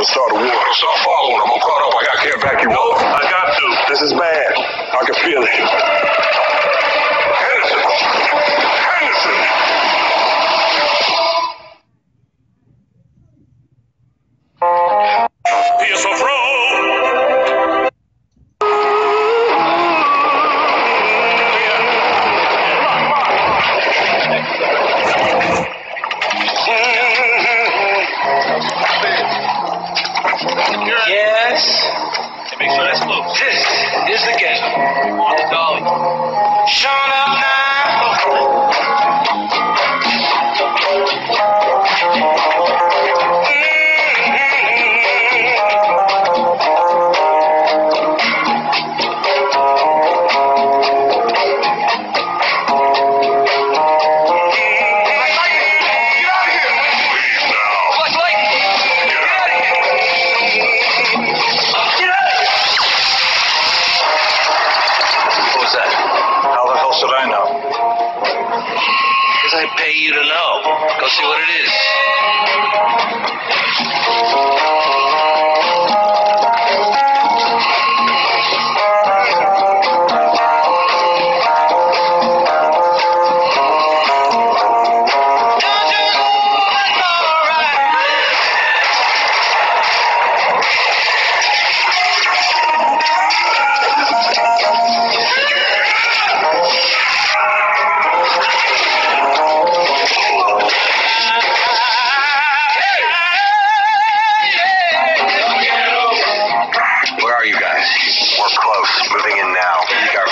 to start a war. Stop following him. I'm caught up. I can't back you up. I got to. This is bad. I can feel it. Henderson! Here's a throw. Yes. And make sure that's loose. This is the game. On the dolly. Showing up now. Should I know? Because I pay you to know. Go see what it is.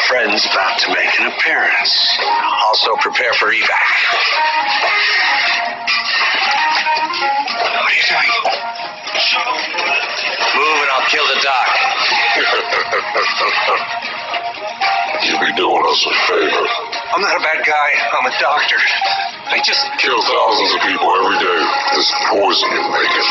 Friends about to make an appearance. Also prepare for evac. What are you doing? Move and I'll kill the doc. You'll be doing us a favor. I'm not a bad guy. I'm a doctor. I just kill thousands of people every day. This poison you're making.